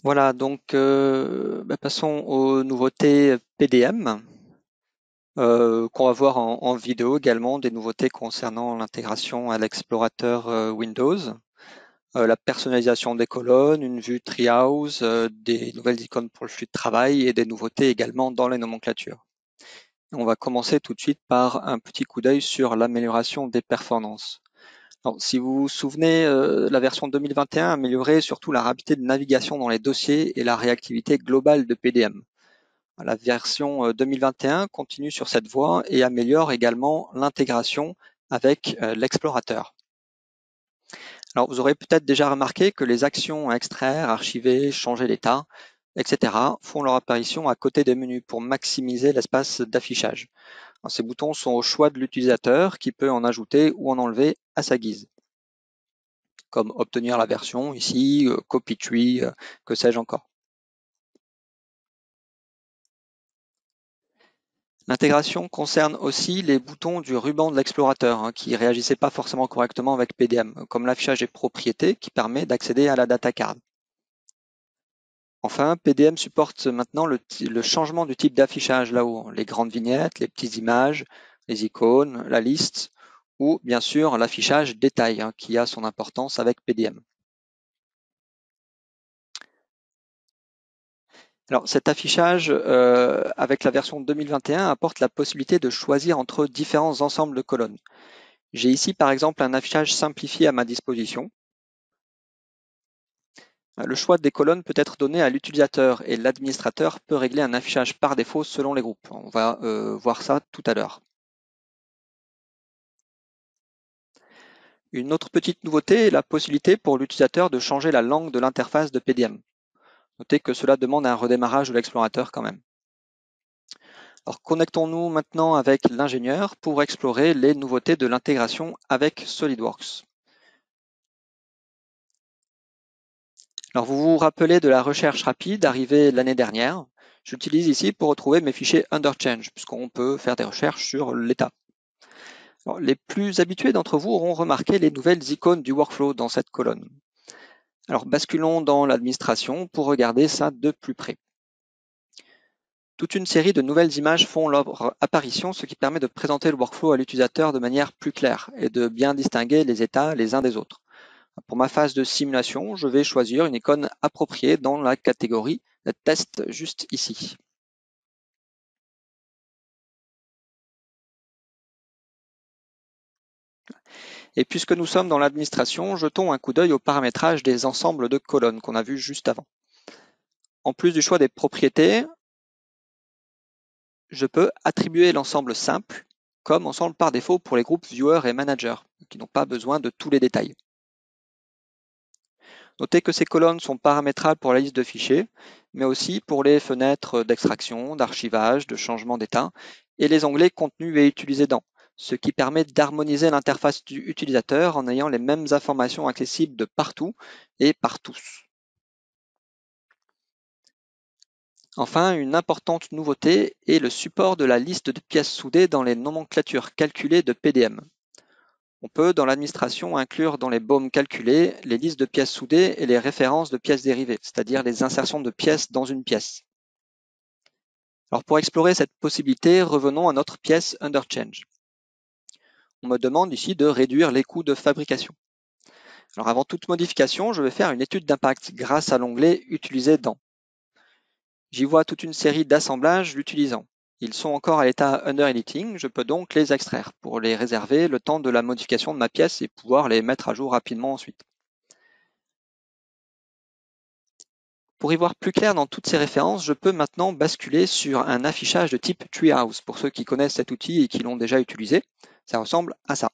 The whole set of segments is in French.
Voilà, donc passons aux nouveautés PDM, qu'on va voir en vidéo également, des nouveautés concernant l'intégration à l'explorateur Windows, la personnalisation des colonnes, une vue Treehouse, des nouvelles icônes pour le flux de travail et des nouveautés également dans les nomenclatures. On va commencer tout de suite par un petit coup d'œil sur l'amélioration des performances. Alors, si vous vous souvenez, la version 2021 améliorait surtout la rapidité de navigation dans les dossiers et la réactivité globale de PDM. La version 2021 continue sur cette voie et améliore également l'intégration avec l'explorateur. Alors, vous aurez peut-être déjà remarqué que les actions à extraire, archiver, changer d'état, etc. font leur apparition à côté des menus pour maximiser l'espace d'affichage. Ces boutons sont au choix de l'utilisateur qui peut en ajouter ou en enlever à sa guise, comme obtenir la version ici, copy tree, que sais-je encore. L'intégration concerne aussi les boutons du ruban de l'explorateur qui réagissaient pas forcément correctement avec PDM, comme l'affichage des propriétés qui permet d'accéder à la data card. Enfin, PDM supporte maintenant le changement du type d'affichage là-haut, les grandes vignettes, les petites images, les icônes, la liste, ou bien sûr l'affichage détail qui a son importance avec PDM. Alors cet affichage avec la version 2021 apporte la possibilité de choisir entre différents ensembles de colonnes. J'ai ici par exemple un affichage simplifié à ma disposition. Le choix des colonnes peut être donné à l'utilisateur et l'administrateur peut régler un affichage par défaut selon les groupes. On va voir ça tout à l'heure. Une autre petite nouveauté est la possibilité pour l'utilisateur de changer la langue de l'interface de PDM. Notez que cela demande un redémarrage de l'explorateur quand même. Alors connectons-nous maintenant avec l'ingénieur pour explorer les nouveautés de l'intégration avec SolidWorks. Alors vous vous rappelez de la recherche rapide arrivée l'année dernière. J'utilise ici pour retrouver mes fichiers underchange, puisqu'on peut faire des recherches sur l'état. Les plus habitués d'entre vous auront remarqué les nouvelles icônes du workflow dans cette colonne. Alors basculons dans l'administration pour regarder ça de plus près. Toute une série de nouvelles images font leur apparition, ce qui permet de présenter le workflow à l'utilisateur de manière plus claire et de bien distinguer les états les uns des autres. Pour ma phase de simulation, je vais choisir une icône appropriée dans la catégorie test juste ici. Et puisque nous sommes dans l'administration, jetons un coup d'œil au paramétrage des ensembles de colonnes qu'on a vu juste avant. En plus du choix des propriétés, je peux attribuer l'ensemble simple comme ensemble par défaut pour les groupes viewer et manager, qui n'ont pas besoin de tous les détails. Notez que ces colonnes sont paramétrables pour la liste de fichiers, mais aussi pour les fenêtres d'extraction, d'archivage, de changement d'état et les onglets contenus et utilisés dans, ce qui permet d'harmoniser l'interface du utilisateur en ayant les mêmes informations accessibles de partout et par tous. Enfin, une importante nouveauté est le support de la liste de pièces soudées dans les nomenclatures calculées de PDM. On peut, dans l'administration, inclure dans les baumes calculés les listes de pièces soudées et les références de pièces dérivées, c'est-à-dire les insertions de pièces dans une pièce. Alors pour explorer cette possibilité, revenons à notre pièce underchange. On me demande ici de réduire les coûts de fabrication. Alors avant toute modification, je vais faire une étude d'impact grâce à l'onglet Utiliser dans. J'y vois toute une série d'assemblages l'utilisant. Ils sont encore à l'état under editing, je peux donc les extraire pour les réserver le temps de la modification de ma pièce et pouvoir les mettre à jour rapidement ensuite. Pour y voir plus clair dans toutes ces références, je peux maintenant basculer sur un affichage de type Treehouse pour ceux qui connaissent cet outil et qui l'ont déjà utilisé. Ça ressemble à ça.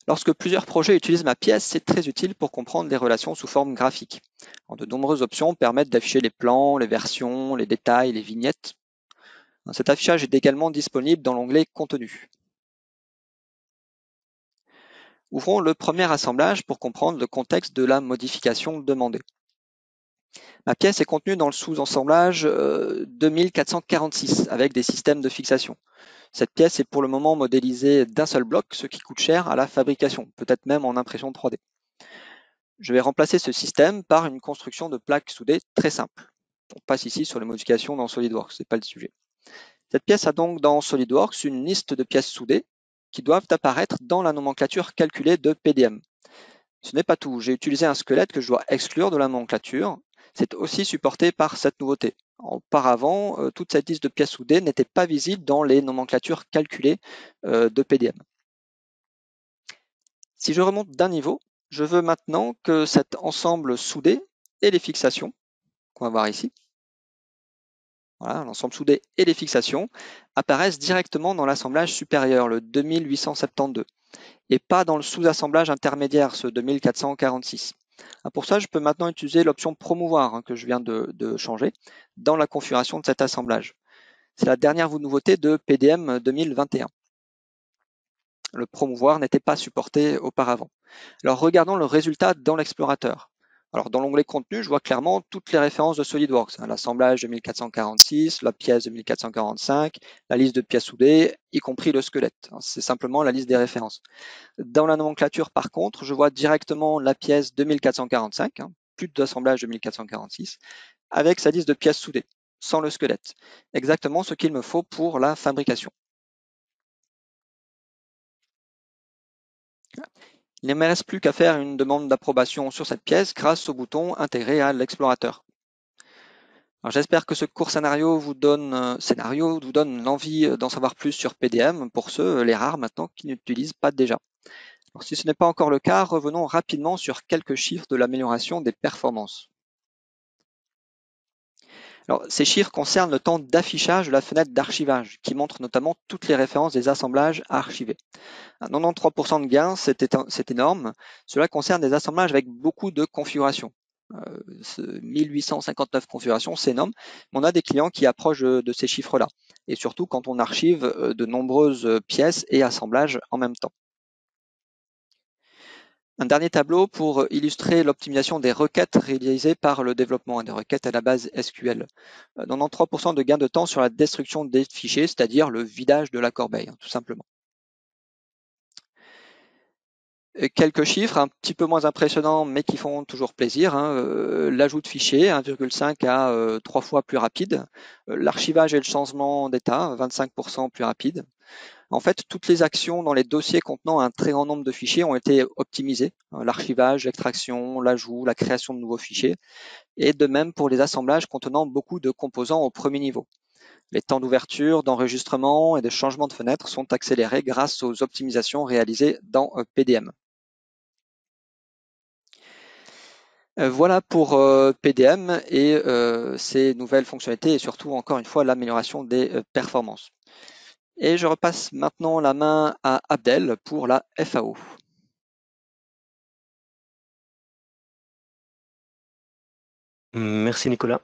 Lorsque plusieurs projets utilisent ma pièce, c'est très utile pour comprendre les relations sous forme graphique. De nombreuses options permettent d'afficher les plans, les versions, les détails, les vignettes. Cet affichage est également disponible dans l'onglet Contenu. Ouvrons le premier assemblage pour comprendre le contexte de la modification demandée. Ma pièce est contenue dans le sous-assemblage 2446 avec des systèmes de fixation. Cette pièce est pour le moment modélisée d'un seul bloc, ce qui coûte cher à la fabrication, peut-être même en impression 3D. Je vais remplacer ce système par une construction de plaques soudées très simple. On passe ici sur les modifications dans SolidWorks, ce n'est pas le sujet. Cette pièce a donc dans SolidWorks une liste de pièces soudées qui doivent apparaître dans la nomenclature calculée de PDM. Ce n'est pas tout, j'ai utilisé un squelette que je dois exclure de la nomenclature. C'est aussi supporté par cette nouveauté. Auparavant, toute cette liste de pièces soudées n'était pas visible dans les nomenclatures calculées de PDM. Si je remonte d'un niveau, je veux maintenant que cet ensemble soudé et les fixations, qu'on va voir ici, voilà, l'ensemble soudé et les fixations, apparaissent directement dans l'assemblage supérieur, le 2872, et pas dans le sous-assemblage intermédiaire, ce 2446. Pour ça, je peux maintenant utiliser l'option promouvoir que je viens de changer dans la configuration de cet assemblage. C'est la dernière nouveauté de PDM 2021. Le promouvoir n'était pas supporté auparavant. Alors regardons le résultat dans l'explorateur. Alors dans l'onglet contenu, je vois clairement toutes les références de SolidWorks, l'assemblage de 1446, la pièce de 1445, la liste de pièces soudées, y compris le squelette. C'est simplement la liste des références. Dans la nomenclature, par contre, je vois directement la pièce 2445, plus d'assemblage de 1446, avec sa liste de pièces soudées, sans le squelette. Exactement ce qu'il me faut pour la fabrication. Il ne me reste plus qu'à faire une demande d'approbation sur cette pièce grâce au bouton intégré à l'explorateur. J'espère que ce court scénario vous donne l'envie d'en savoir plus sur PDM pour ceux, les rares maintenant, qui n'utilisent pas déjà. Alors, si ce n'est pas encore le cas, revenons rapidement sur quelques chiffres de l'amélioration des performances. Alors, ces chiffres concernent le temps d'affichage de la fenêtre d'archivage, qui montre notamment toutes les références des assemblages à archiver. 93% de gain, c'est énorme. Cela concerne des assemblages avec beaucoup de configurations. 1859 configurations, c'est énorme. Mais on a des clients qui approchent de ces chiffres-là. Et surtout quand on archive de nombreuses pièces et assemblages en même temps. Un dernier tableau pour illustrer l'optimisation des requêtes réalisées par le développement, des requêtes à la base SQL. 93% de gain de temps sur la destruction des fichiers, c'est-à-dire le vidage de la corbeille, tout simplement. Quelques chiffres un petit peu moins impressionnants, mais qui font toujours plaisir. L'ajout de fichiers, 1,5 à 3 fois plus rapide. L'archivage et le changement d'état, 25% plus rapide. En fait, toutes les actions dans les dossiers contenant un très grand nombre de fichiers ont été optimisées. L'archivage, l'extraction, l'ajout, la création de nouveaux fichiers. Et de même pour les assemblages contenant beaucoup de composants au premier niveau. Les temps d'ouverture, d'enregistrement et de changement de fenêtre sont accélérés grâce aux optimisations réalisées dans PDM. Voilà pour PDM et ses nouvelles fonctionnalités et surtout, encore une fois, l'amélioration des performances. Et je repasse maintenant la main à Abdel pour la FAO. Merci Nicolas.